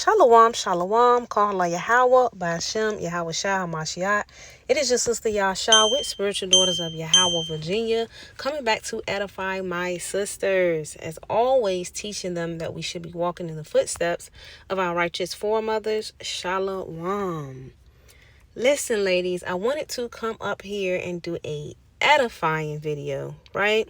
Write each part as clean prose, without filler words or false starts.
Shalom, shalom, call YAHAWAH, by Hashem, Yahweh Shah, Hamashiach. It is your sister Yasha with Spiritual Daughters of YAHAWAH, Virginia, coming back to edify my sisters. As always, teaching them that we should be walking in the footsteps of our righteous foremothers. Shalom. Listen, ladies, I wanted to come up here and do a edifying video, right?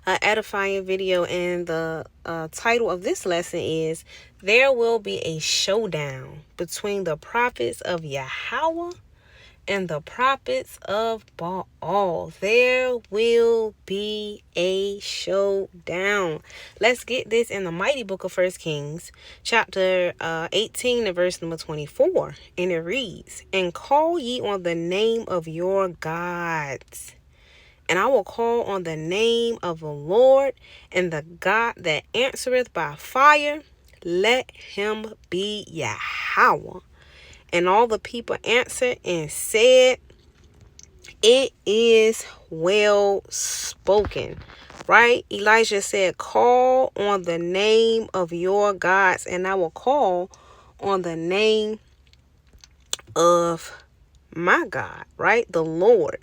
An edifying video, and the title of this lesson is There Will Be a Showdown Between the Prophets of YAHAWAH and the Prophets of Baal. There will be a showdown. Let's get this in the mighty book of 1 Kings, chapter 18 and verse number 24. And it reads, "And call ye on the name of your gods, and I will call on the name of the Lord, and the God that answereth by fire, let him be Yahweh." And all the people answered and said, "It is well spoken." Right? Elijah said, "Call on the name of your gods, and I will call on the name of my God," right? The Lord,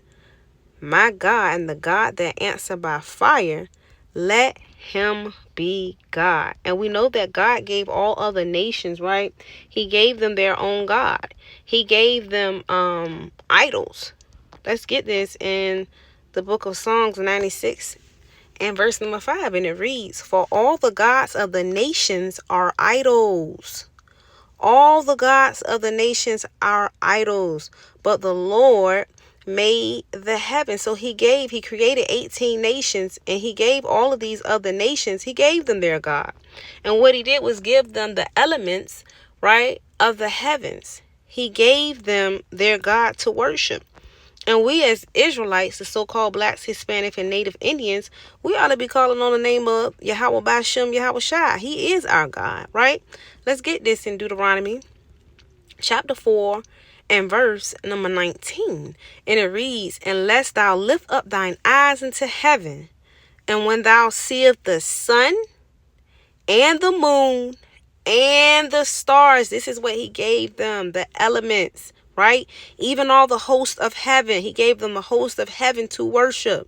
my God, and the God that answered by fire, let him be God. And we know that God gave all other nations, right? He gave them their own God. He gave them idols. Let's get this in the book of Songs 96 and verse number 5. And it reads, "For all the gods of the nations are idols. All the gods of the nations are idols, but the Lord made the heaven." So he created 18 nations, and he gave all of these other nations, he gave them their God. And what he did was give them the elements, right, of the heavens. He gave them their God to worship. And we as Israelites, the so-called blacks, Hispanic, and Native Indians, we ought to be calling on the name of Yahweh by Hashem, Yahweh Shai. He is our God, right? Let's get this in Deuteronomy chapter 4 and verse number 19. And it reads, "Unless thou lift up thine eyes into heaven, and when thou seest the sun and the moon and the stars," this is what he gave them, the elements, right? Even all the host of heaven, he gave them the host of heaven to worship,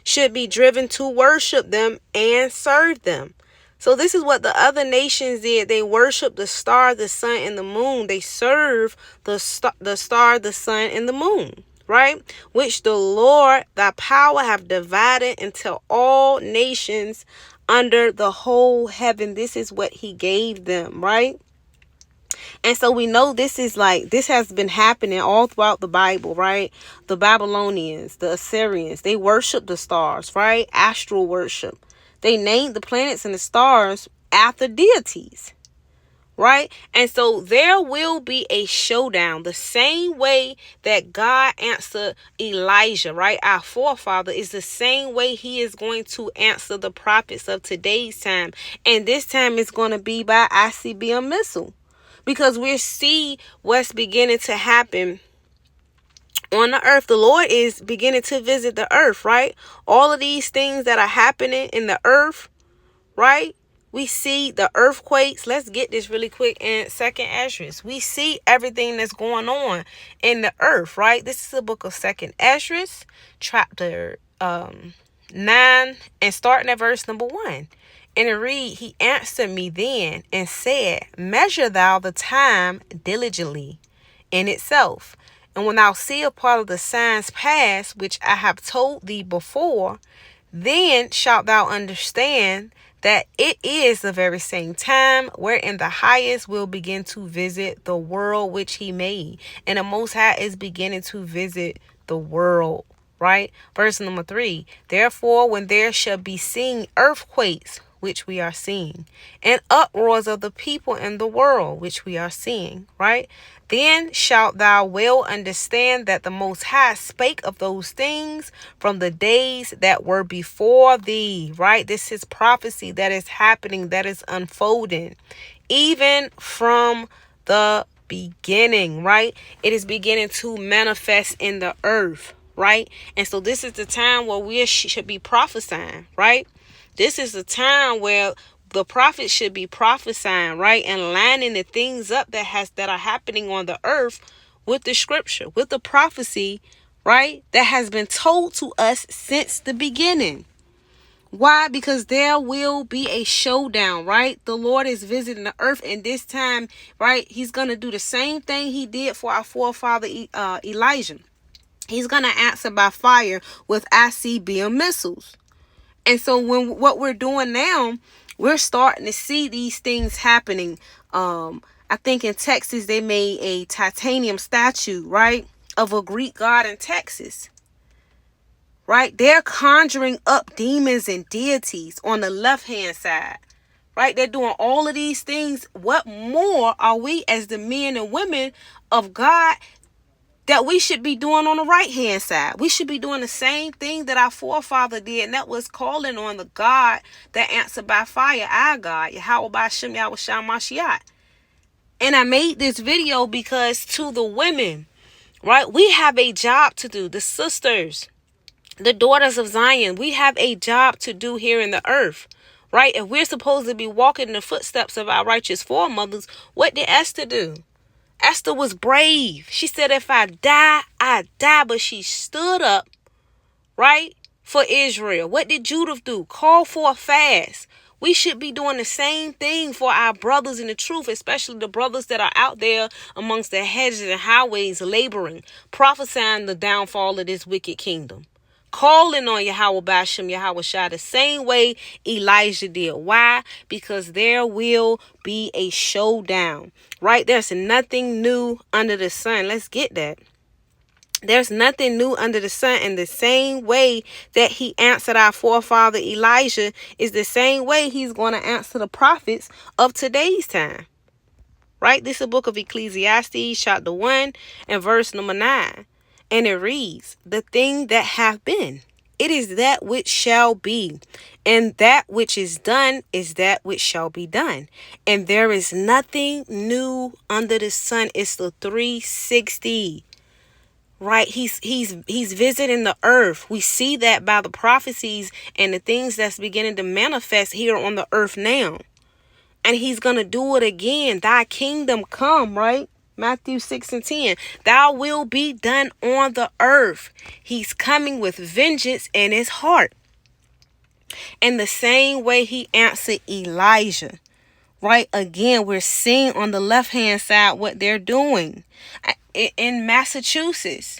should be driven to worship them and serve them. So this is what the other nations did. They worship the star, the sun, and the moon. They serve the star, the sun, and the moon, right? Which the Lord, thy power, have divided into all nations under the whole heaven. This is what he gave them, right? And so we know this has been happening all throughout the Bible, right? The Babylonians, the Assyrians, they worship the stars, right? Astral worship. They named the planets and the stars after deities, right? And so there will be a showdown the same way that God answered Elijah, right? Our forefather is the same way he is going to answer the prophets of today's time. And this time it's going to be by ICBM missile, because we see what's beginning to happen on the earth. The Lord is beginning to visit the earth, right? All of these things that are happening in the earth, right? We see the earthquakes. Let's get this really quick in 2nd Ezra. We see everything that's going on in the earth, right? This is the book of 2nd Ezra, chapter 9, and starting at verse number 1. And it read, "He answered me then and said, Measure thou the time diligently in itself. And when thou see a part of the signs pass, which I have told thee before, then shalt thou understand that it is the very same time wherein the highest will begin to visit the world which he made." And the Most High is beginning to visit the world, right? Verse number 3, "Therefore, when there shall be seen earthquakes, which we are seeing, and uproars of the people in the world, which we are seeing," right? "Then shalt thou well understand that the Most High spake of those things from the days that were before thee," right? This is prophecy that is happening, that is unfolding, even from the beginning, right? It is beginning to manifest in the earth, right? And so this is the time where we should be prophesying, right? This is the time where the prophets should be prophesying, right? And lining the things up that are happening on the earth with the scripture, with the prophecy, right? That has been told to us since the beginning. Why? Because there will be a showdown, right? The Lord is visiting the earth, and this time, right, he's going to do the same thing he did for our forefather Elijah. He's going to answer by fire with ICBM missiles. And so what we're doing now, we're starting to see these things happening. I think in Texas, they made a titanium statue, right, of a Greek god in Texas. Right? They're conjuring up demons and deities on the left-hand side. Right? They're doing all of these things. What more are we as the men and women of God that we should be doing on the right-hand side? We should be doing the same thing that our forefather did, and that was calling on the God that answered by fire, our God, Yahawah Ba'ashem Yahawashi Mashiach. And I made this video because to the women, right, we have a job to do. The sisters, the daughters of Zion, we have a job to do here in the earth, right? If we're supposed to be walking in the footsteps of our righteous foremothers, what did Esther do? Esther was brave. She said, if I die, I die. But she stood up, right, for Israel. What did Judith do? Call for a fast. We should be doing the same thing for our brothers in the truth, especially the brothers that are out there amongst the hedges and highways laboring, prophesying the downfall of this wicked kingdom. Calling on Yahawah Ba'ashem Yahawashi the same way Elijah did. Why? Because there will be a showdown, right? There's nothing new under the sun. Let's get that. There's nothing new under the sun. And the same way that he answered our forefather Elijah is the same way he's going to answer the prophets of today's time. Right? This is the book of Ecclesiastes, chapter 1 and verse number 9. And it reads, the thing that hath been, it is that which shall be, and that which is done is that which shall be done. And there is nothing new under the sun. It's the 360. Right? He's visiting the earth. We see that by the prophecies and the things that's beginning to manifest here on the earth now. And he's going to do it again. Thy kingdom come, right? Matthew 6 and 10. Thou will be done on the earth. He's coming with vengeance in his heart. And the same way he answered Elijah. Right? Again, we're seeing on the left-hand side what they're doing. In Massachusetts,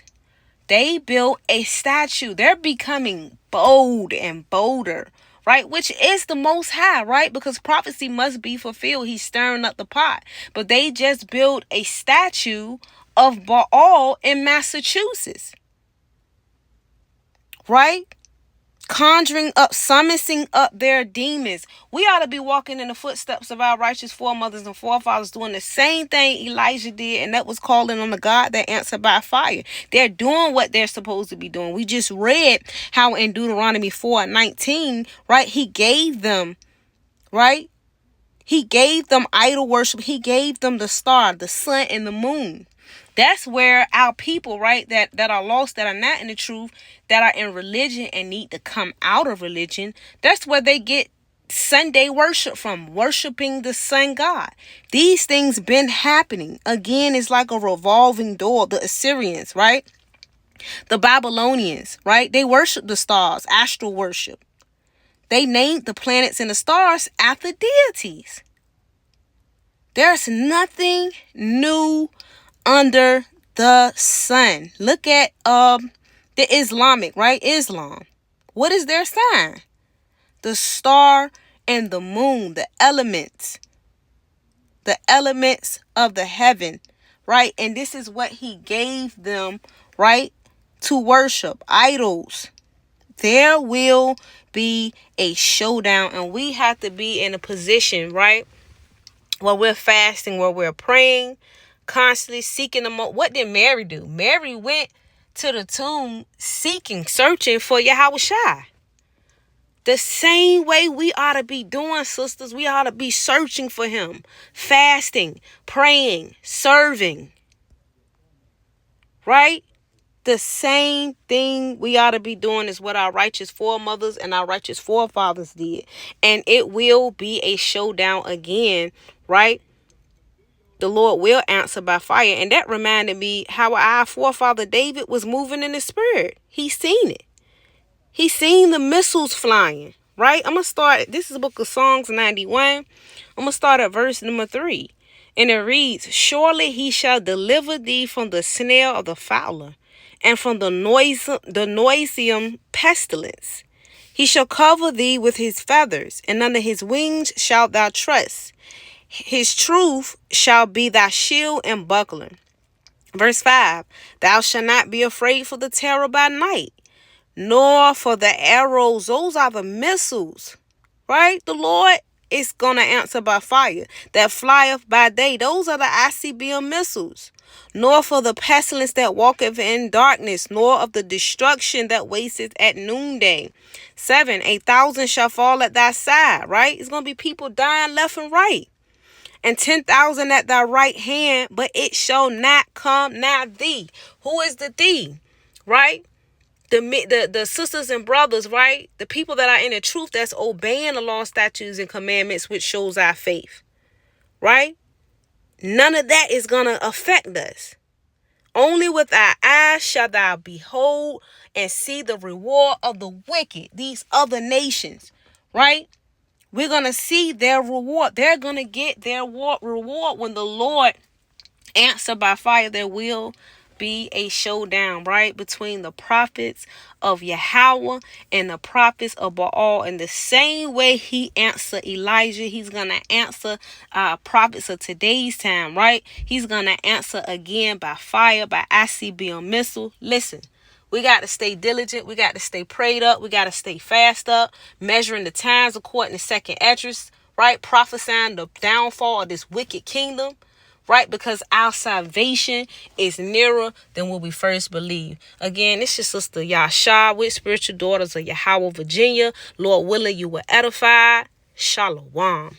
they built a statue. They're becoming bold and bolder. Right? Which is the Most High, right? Because prophecy must be fulfilled. He's stirring up the pot. But they just built a statue of Baal in Massachusetts. Right? Conjuring up, summoning up their demons. We ought to be walking in the footsteps of our righteous foremothers and forefathers, doing the same thing Elijah did, and that was calling on the God that answered by fire. They're doing what they're supposed to be doing. We just read how in Deuteronomy 4:19, right, he gave them, right, he gave them idol worship. He gave them the star, the sun, and the moon. That's where our people, right, that are lost, that are not in the truth, that are in religion and need to come out of religion, that's where they get Sunday worship from, worshiping the sun god. These things been happening. Again, it's like a revolving door. The Assyrians, right? The Babylonians, right? They worship the stars, astral worship. They named the planets and the stars after deities. There's nothing new under the sun. Look at the Islamic, right? Islam. What is their sign? The star and the moon, the elements of the heaven, right? And this is what he gave them, right, to worship, idols. There will be a showdown, and we have to be in a position, right, where we're fasting, where we're praying, constantly seeking the What did Mary do? Mary went to the tomb searching for Yahawashi. The same way we ought to be doing, sisters. We ought to be searching for him, fasting, praying, serving. Right? The same thing we ought to be doing is what our righteous foremothers and our righteous forefathers did. And it will be a showdown again, right? The Lord will answer by fire. And that reminded me how our forefather David was moving in the spirit. He seen it. He seen the missiles flying, right? I'm going to start. This is the book of Songs 91. I'm going to start at verse number 3. And it reads, surely he shall deliver thee from the snare of the fowler and from the noisome pestilence. He shall cover thee with his feathers, and under his wings shalt thou trust. His truth shall be thy shield and buckler. Verse 5, thou shalt not be afraid for the terror by night, nor for the arrows. Those are the missiles, right? The Lord is going to answer by fire that flieth by day. Those are the ICBM missiles. Nor for the pestilence that walketh in darkness, nor of the destruction that wasteth at noonday. 7, 1,000 shall fall at thy side, right? It's going to be people dying left and right. And 10,000 at thy right hand, but it shall not come nigh thee. Who is the thee, right? The sisters and brothers, right? The people that are in the truth, that's obeying the law, statutes, and commandments, which shows our faith, right? None of that is going to affect us. Only with our eyes shall thou behold and see the reward of the wicked, these other nations, right? We're going to see their reward. They're going to get their reward when the Lord answer by fire. There will be a showdown, right, between the prophets of Yahawah and the prophets of Baal. In the same way he answered Elijah, he's going to answer prophets of today's time, right? He's going to answer again by fire, by ICBM missile. Listen, we got to stay diligent. We got to stay prayed up. We got to stay fast up, measuring the times according to second Esdras, right? Prophesying the downfall of this wicked kingdom, right? Because our salvation is nearer than what we first believed. Again, it's your sister Yahshua with Spiritual Daughters of Yahawah, Virginia. Lord willing, you will edify. Shalom.